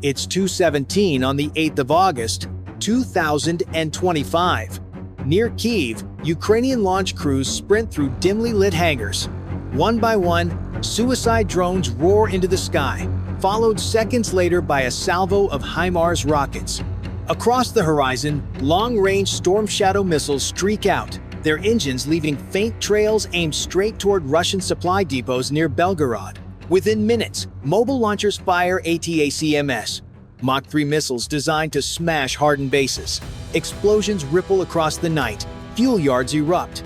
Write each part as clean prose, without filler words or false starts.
It's 2:17 on the 8th of August, 2025. Near Kyiv, Ukrainian launch crews sprint through dimly lit hangars. One by one, suicide drones roar into the sky, followed seconds later by a salvo of HIMARS rockets. Across the horizon, long-range Storm Shadow missiles streak out, their engines leaving faint trails aimed straight toward Russian supply depots near Belgorod. Within minutes, mobile launchers fire ATACMS, Mach 3 missiles designed to smash hardened bases. Explosions ripple across the night, fuel yards erupt.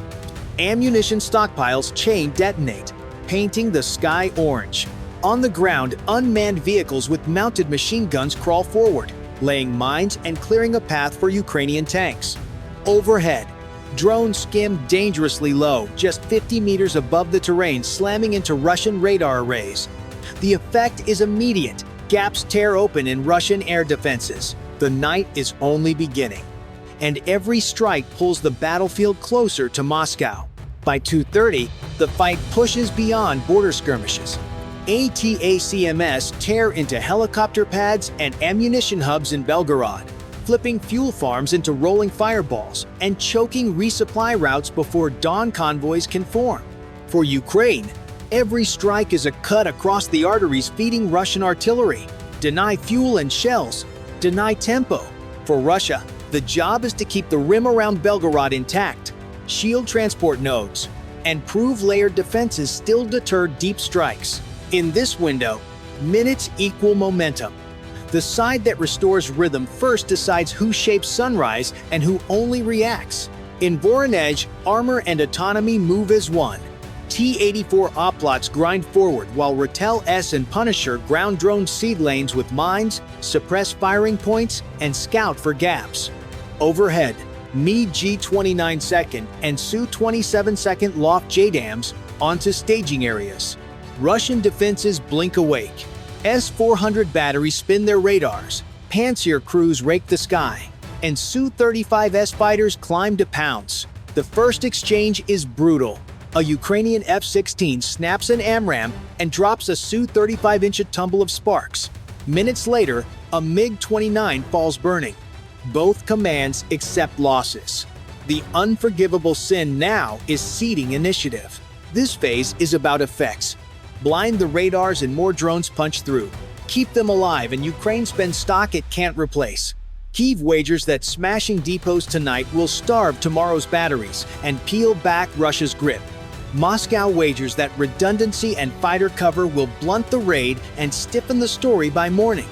Ammunition stockpiles chain detonate, painting the sky orange. On the ground, unmanned vehicles with mounted machine guns crawl forward, laying mines and clearing a path for Ukrainian tanks. Overhead, drones skim dangerously low, just 50 meters above the terrain, slamming into Russian radar arrays. The effect is immediate. Gaps tear open in Russian air defenses. The night is only beginning, and every strike pulls the battlefield closer to Moscow. By 2:30, the fight pushes beyond border skirmishes. ATACMS tear into helicopter pads and ammunition hubs in Belgorod, flipping fuel farms into rolling fireballs and choking resupply routes before dawn convoys can form. For Ukraine, every strike is a cut across the arteries feeding Russian artillery. Deny fuel and shells, deny tempo. For Russia, the job is to keep the rim around Belgorod intact, shield transport nodes, and prove layered defenses still deter deep strikes. In this window, minutes equal momentum. The side that restores rhythm first decides who shapes sunrise and who only reacts. In Voronezh, armor and autonomy move as one. T-84 Oplots grind forward while Ratel S and Punisher ground drone seed lanes with mines, suppress firing points, and scout for gaps. Overhead, Me G-29 second and Su-27 second loft JDAMs onto staging areas. Russian defenses blink awake. S-400 batteries spin their radars, Pantsir crews rake the sky, and Su-35S fighters climb to pounce. The first exchange is brutal. A Ukrainian F-16 snaps an AMRAAM and drops a Su-35 inch a tumble of sparks. Minutes later, a MiG-29 falls burning. Both commands accept losses. The unforgivable sin now is ceding initiative. This phase is about effects. Blind the radars and more drones punch through. Keep them alive and Ukraine spends stock it can't replace. Kyiv wagers that smashing depots tonight will starve tomorrow's batteries and peel back Russia's grip. Moscow wagers that redundancy and fighter cover will blunt the raid and stiffen the story by morning.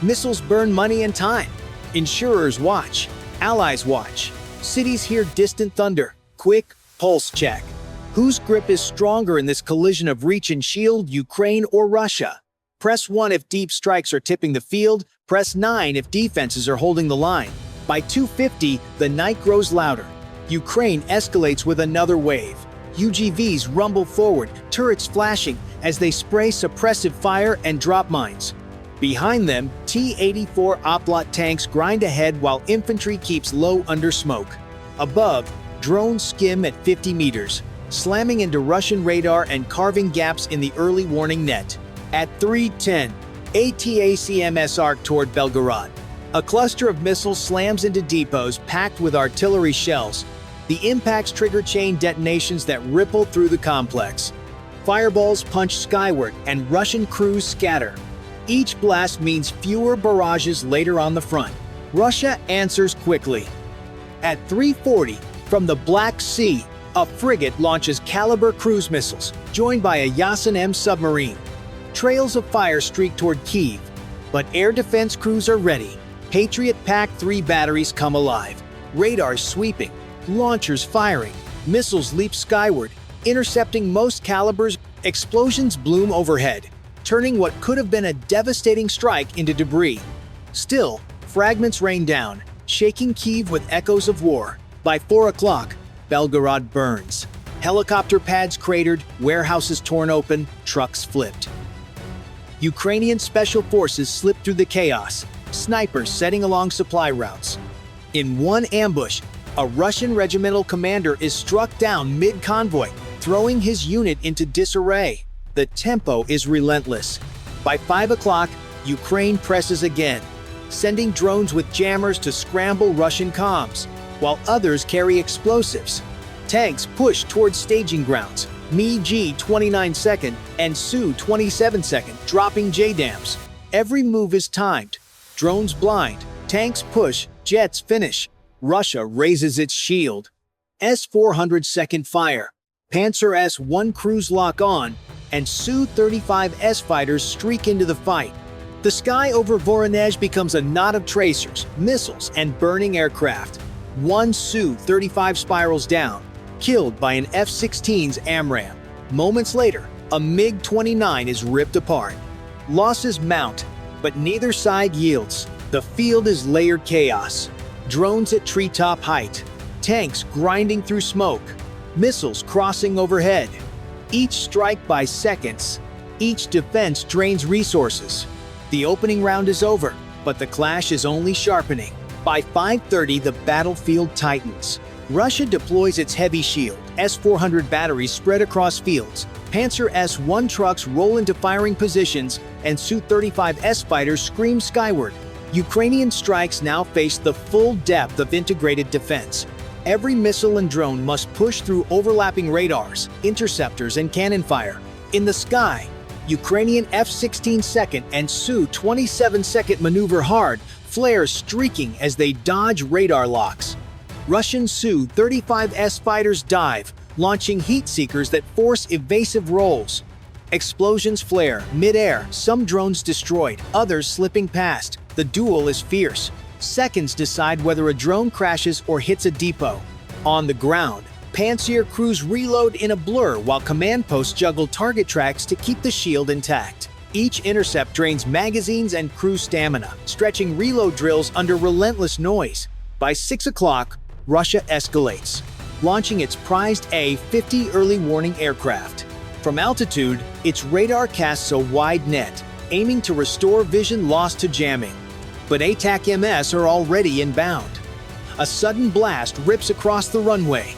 Missiles burn money and time. Insurers watch. Allies watch. Cities hear distant thunder. Quick pulse check. Whose grip is stronger in this collision of reach and shield, Ukraine or Russia? Press 1 if deep strikes are tipping the field, press 9 if defenses are holding the line. By 2:50, the night grows louder. Ukraine escalates with another wave. UGVs rumble forward, turrets flashing as they spray suppressive fire and drop mines. Behind them, T-84 Oplot tanks grind ahead while infantry keeps low under smoke. Above, drones skim at 50 meters. Slamming into Russian radar and carving gaps in the early warning net. At 3:10, ATACMS arc toward Belgorod. A cluster of missiles slams into depots packed with artillery shells. The impacts trigger chain detonations that ripple through the complex. Fireballs punch skyward and Russian crews scatter. Each blast means fewer barrages later on the front. Russia answers quickly. At 3:40, from the Black Sea, a frigate launches Caliber cruise missiles, joined by a Yasin M submarine. Trails of fire streak toward Kyiv, but air defense crews are ready. Patriot PAC-3 batteries come alive. Radars sweeping, launchers firing, missiles leap skyward, intercepting most calibers. Explosions bloom overhead, turning what could have been a devastating strike into debris. Still, fragments rain down, shaking Kyiv with echoes of war. By 4 o'clock, Belgorod burns. Helicopter pads cratered, warehouses torn open, trucks flipped. Ukrainian special forces slip through the chaos, snipers setting along supply routes. In one ambush, a Russian regimental commander is struck down mid-convoy, throwing his unit into disarray. The tempo is relentless. By 5 o'clock, Ukraine presses again, sending drones with jammers to scramble Russian comms, while others carry explosives. Tanks push towards staging grounds, Mi-G 29-second and Su 27-second, dropping JDAMs. Every move is timed. Drones blind, tanks push, jets finish. Russia raises its shield. S-400 second fire. Panzer S-1 crews lock on, and Su-35S fighters streak into the fight. The sky over Voronezh becomes a knot of tracers, missiles, and burning aircraft. One Su-35 spirals down, killed by an F-16's AMRAAM. Moments later, a MiG-29 is ripped apart. Losses mount, but neither side yields. The field is layered chaos. Drones at treetop height, tanks grinding through smoke, missiles crossing overhead. Each strike by seconds, each defense drains resources. The opening round is over, but the clash is only sharpening. By 5:30, the battlefield tightens. Russia deploys its heavy shield, S-400 batteries spread across fields. Panzer S-1 trucks roll into firing positions, and Su-35S fighters scream skyward. Ukrainian strikes now face the full depth of integrated defense. Every missile and drone must push through overlapping radars, interceptors, and cannon fire. In the sky, Ukrainian F-16 second and Su-27 second maneuver hard, flares streaking as they dodge radar locks. Russian Su-35S fighters dive, launching heat seekers that force evasive rolls. Explosions flare mid-air, some drones destroyed, others slipping past. The duel is fierce. Seconds decide whether a drone crashes or hits a depot. On the ground, Panzer crews reload in a blur while command posts juggle target tracks to keep the shield intact. Each intercept drains magazines and crew stamina, stretching reload drills under relentless noise. By 6 o'clock, Russia escalates, launching its prized A-50 early warning aircraft. From altitude, its radar casts a wide net, aiming to restore vision lost to jamming. But ATAC-MS are already inbound. A sudden blast rips across the runway.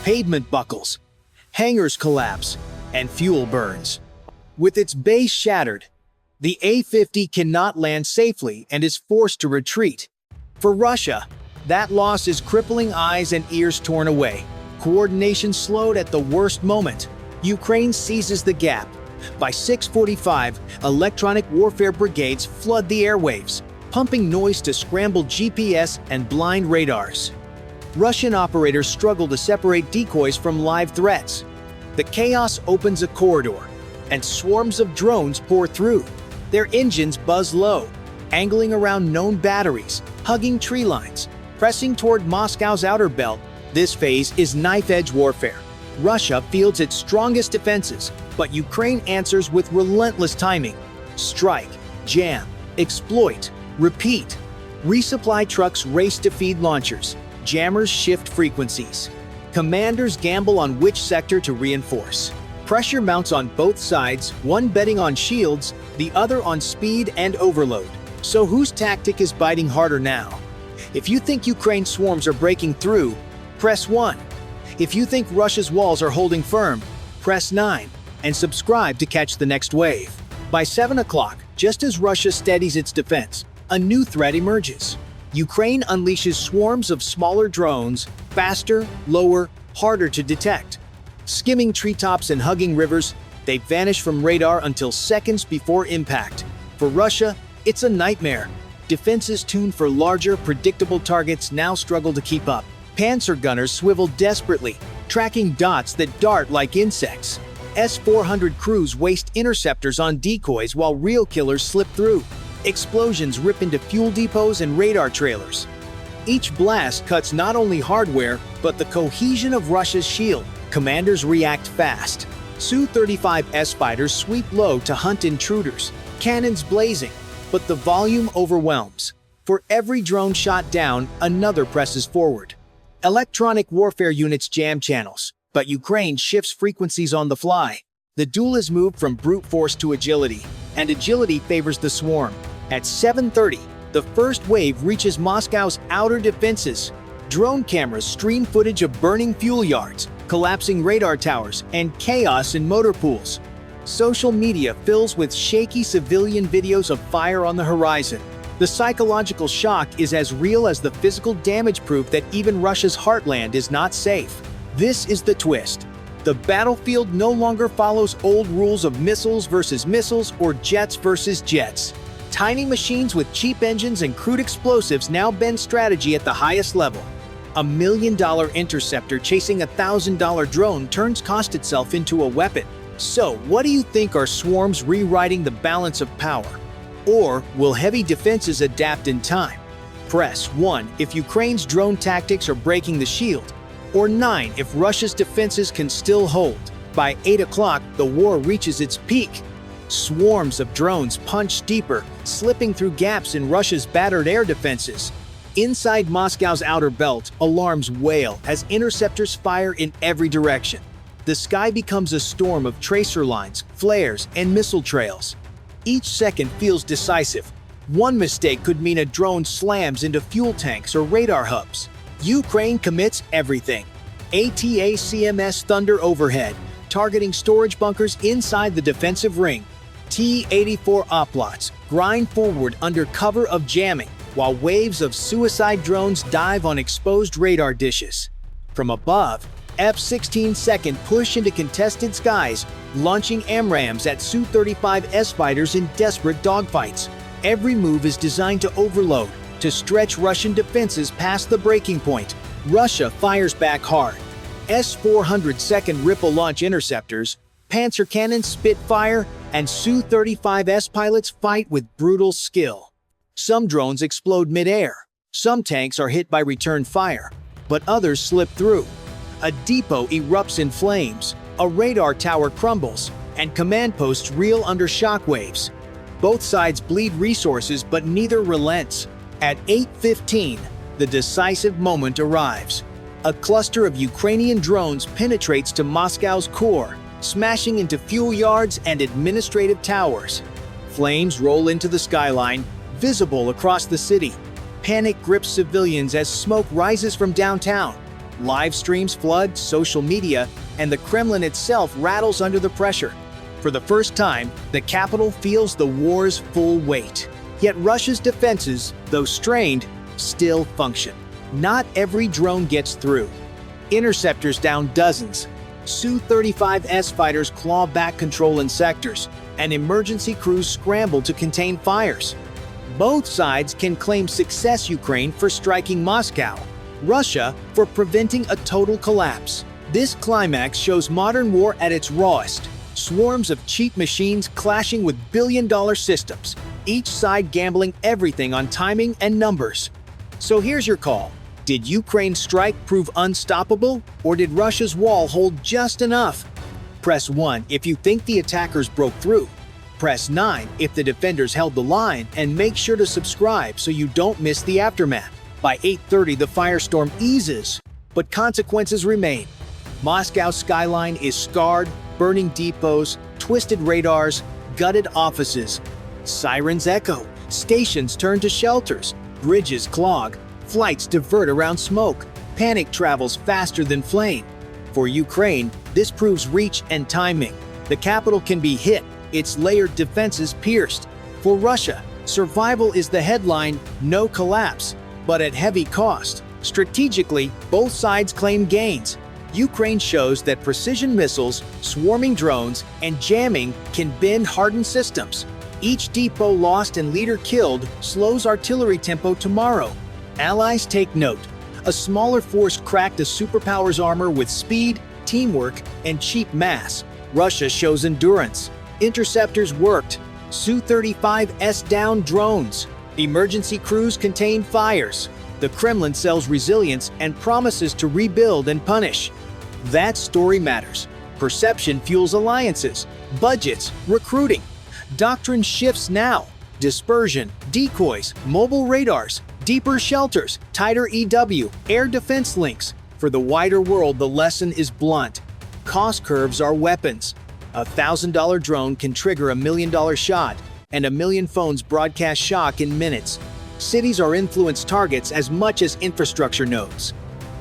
Pavement buckles, hangars collapse, and fuel burns. With its base shattered, the A-50 cannot land safely and is forced to retreat. For Russia, that loss is crippling, eyes and ears torn away. Coordination slowed at the worst moment. Ukraine seizes the gap. By 6:45, electronic warfare brigades flood the airwaves, pumping noise to scramble GPS and blind radars. Russian operators struggle to separate decoys from live threats. The chaos opens a corridor, and swarms of drones pour through. Their engines buzz low, angling around known batteries, hugging tree lines, pressing toward Moscow's outer belt. This phase is knife-edge warfare. Russia fields its strongest defenses, but Ukraine answers with relentless timing. Strike, jam, exploit, repeat. Resupply trucks race to feed launchers. Jammers shift frequencies. Commanders gamble on which sector to reinforce. Pressure mounts on both sides, one betting on shields, the other on speed and overload. So whose tactic is biting harder now? If you think Ukraine's swarms are breaking through, press 1. If you think Russia's walls are holding firm, press 9, and subscribe to catch the next wave. By 7 o'clock, just as Russia steadies its defense, a new threat emerges. Ukraine unleashes swarms of smaller drones, faster, lower, harder to detect. Skimming treetops and hugging rivers, they vanish from radar until seconds before impact. For Russia, it's a nightmare. Defenses tuned for larger, predictable targets now struggle to keep up. Panzer gunners swivel desperately, tracking dots that dart like insects. S-400 crews waste interceptors on decoys while real killers slip through. Explosions rip into fuel depots and radar trailers. Each blast cuts not only hardware, but the cohesion of Russia's shield. Commanders react fast. Su-35S fighters sweep low to hunt intruders, cannons blazing, but the volume overwhelms. For every drone shot down, another presses forward. Electronic warfare units jam channels, but Ukraine shifts frequencies on the fly. The duel has moved from brute force to agility, and agility favors the swarm. At 7:30, the first wave reaches Moscow's outer defenses. Drone cameras stream footage of burning fuel yards, collapsing radar towers, and chaos in motor pools. Social media fills with shaky civilian videos of fire on the horizon. The psychological shock is as real as the physical damage, proof that even Russia's heartland is not safe. This is the twist. The battlefield no longer follows old rules of missiles versus missiles or jets versus jets. Tiny machines with cheap engines and crude explosives now bend strategy at the highest level. $1 million interceptor chasing a $1,000 drone turns cost itself into a weapon. So, what do you think? Are swarms rewriting the balance of power? Or will heavy defenses adapt in time? Press 1 if Ukraine's drone tactics are breaking the shield, or 9 if Russia's defenses can still hold. By 8 o'clock, the war reaches its peak. Swarms of drones punch deeper, slipping through gaps in Russia's battered air defenses. Inside Moscow's outer belt, alarms wail as interceptors fire in every direction. The sky becomes a storm of tracer lines, flares, and missile trails. Each second feels decisive. One mistake could mean a drone slams into fuel tanks or radar hubs. Ukraine commits everything. ATACMS Thunder overhead, targeting storage bunkers inside the defensive ring. T-84 oplots grind forward under cover of jamming, while waves of suicide drones dive on exposed radar dishes. From above, F-16 second push into contested skies, launching AMRAAMs at Su-35S fighters in desperate dogfights. Every move is designed to overload, to stretch Russian defenses past the breaking point. Russia fires back hard. S-400 second Ripple launch interceptors, Panzer cannons spit fire, and Su-35S pilots fight with brutal skill. Some drones explode mid-air. Some tanks are hit by return fire, but others slip through. A depot erupts in flames, a radar tower crumbles, and command posts reel under shockwaves. Both sides bleed resources, but neither relents. At 8:15, the decisive moment arrives. A cluster of Ukrainian drones penetrates to Moscow's core, smashing into fuel yards and administrative towers. Flames roll into the skyline, visible across the city. Panic grips civilians as smoke rises from downtown. Live streams flood social media, and the Kremlin itself rattles under the pressure. For the first time, the capital feels the war's full weight. Yet Russia's defenses, though strained, still function. Not every drone gets through. Interceptors down dozens. Su-35S fighters claw back control in sectors, and emergency crews scramble to contain fires. Both sides can claim success: Ukraine for striking Moscow, Russia for preventing a total collapse. This climax shows modern war at its rawest. Swarms of cheap machines clashing with billion-dollar systems, each side gambling everything on timing and numbers. So here's your call. Did Ukraine's strike prove unstoppable, or did Russia's wall hold just enough? Press 1 if you think the attackers broke through. Press 9 if the defenders held the line, and make sure to subscribe so you don't miss the aftermath. By 8:30, the firestorm eases, but consequences remain. Moscow's skyline is scarred, burning depots, twisted radars, gutted offices. Sirens echo, stations turn to shelters, bridges clog, flights divert around smoke. Panic travels faster than flame. For Ukraine, this proves reach and timing. The capital can be hit, its layered defenses pierced. For Russia, survival is the headline, no collapse, but at heavy cost. Strategically, both sides claim gains. Ukraine shows that precision missiles, swarming drones, and jamming can bend hardened systems. Each depot lost and leader killed slows artillery tempo tomorrow. Allies take note. A smaller force cracked a superpower's armor with speed, teamwork, and cheap mass. Russia shows endurance. Interceptors worked. Su-35S down drones. Emergency crews contain fires. The Kremlin sells resilience and promises to rebuild and punish. That story matters. Perception fuels alliances, budgets, recruiting. Doctrine shifts now. Dispersion, decoys, mobile radars, deeper shelters, tighter EW, air defense links. For the wider world, the lesson is blunt. Cost curves are weapons. A $1,000 drone can trigger $1 million shot, and 1 million phones broadcast shock in minutes. Cities are influence targets as much as infrastructure nodes.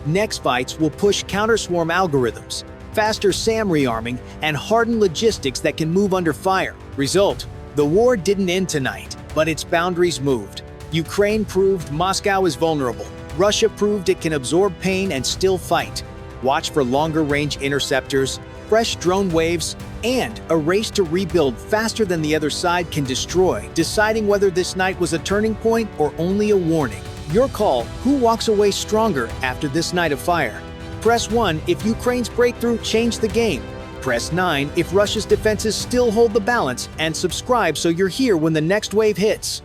Next fights will push counter-swarm algorithms. faster SAM rearming, and hardened logistics that can move under fire. Result: the war didn't end tonight, but its boundaries moved. Ukraine proved Moscow is vulnerable. Russia proved it can absorb pain and still fight. Watch for longer-range interceptors, fresh drone waves, and a race to rebuild faster than the other side can destroy, deciding whether this night was a turning point or only a warning. Your call: who walks away stronger after this night of fire? Press 1 if Ukraine's breakthrough changed the game. Press 9 if Russia's defenses still hold the balance, and subscribe so you're here when the next wave hits.